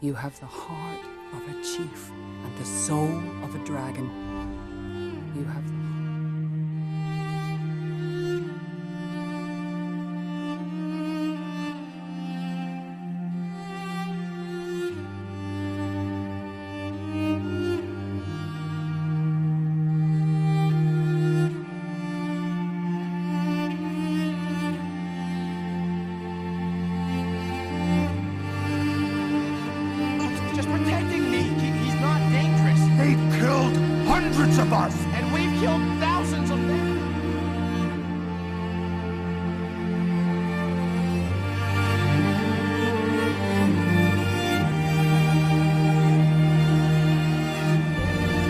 You have the heart of a chief and the soul of a dragon. You have the Just protecting me. He's not dangerous. They killed hundreds of us! And we've killed thousands of them.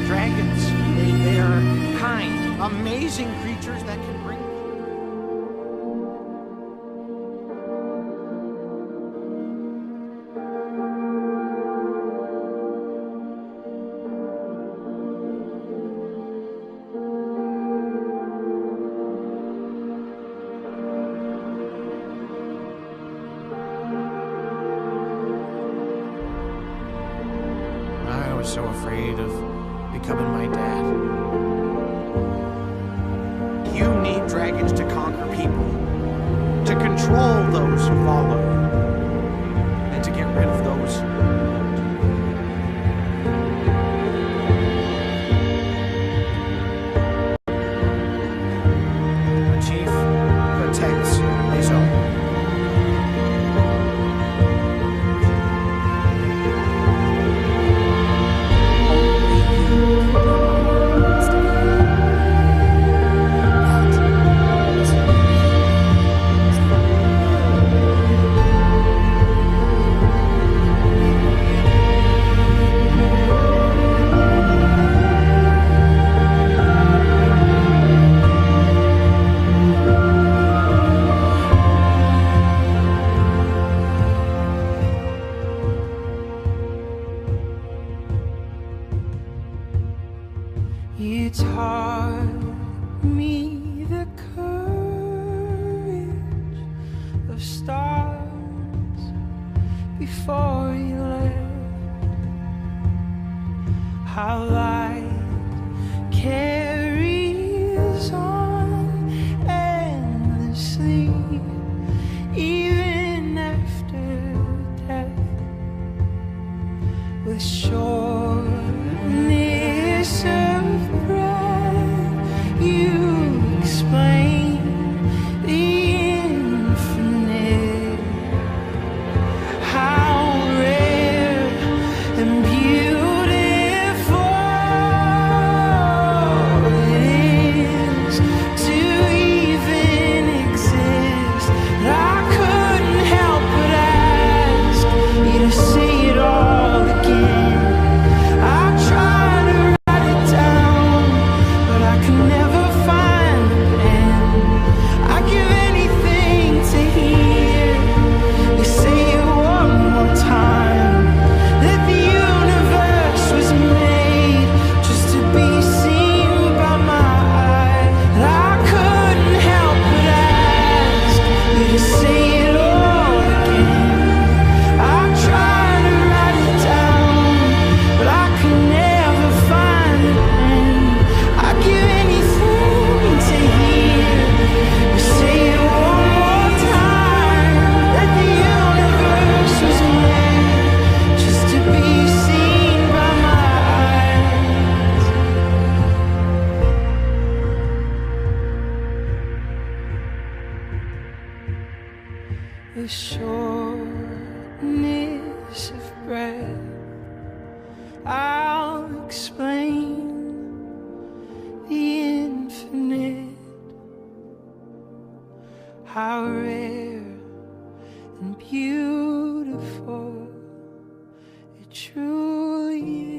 Dragons, they are kind, amazing creatures that can bring... I was so afraid of becoming my dad. You need dragons to conquer people, to control those who follow you, and to get rid of those. The chief protects his own. You taught me the courage of stars before you left. How light carries on endlessly, even after death, with sureness of breath. You explain the infinite, how rare and beautiful it is to even exist. I couldn't help but ask you to say it all again. I tried to write it down, but I could never find the pen. I'd give anything to hear you say it one more time. That the universe was made just to be seen by my eye. That I couldn't help but ask you to say it all again. I tried to write it down, but I could never find the pen. I'd give anything to hear you say it one more time. That the universe was made just to be seen by my eyes. The shortness of breath, I'll explain the infinite, how rare and beautiful it truly is.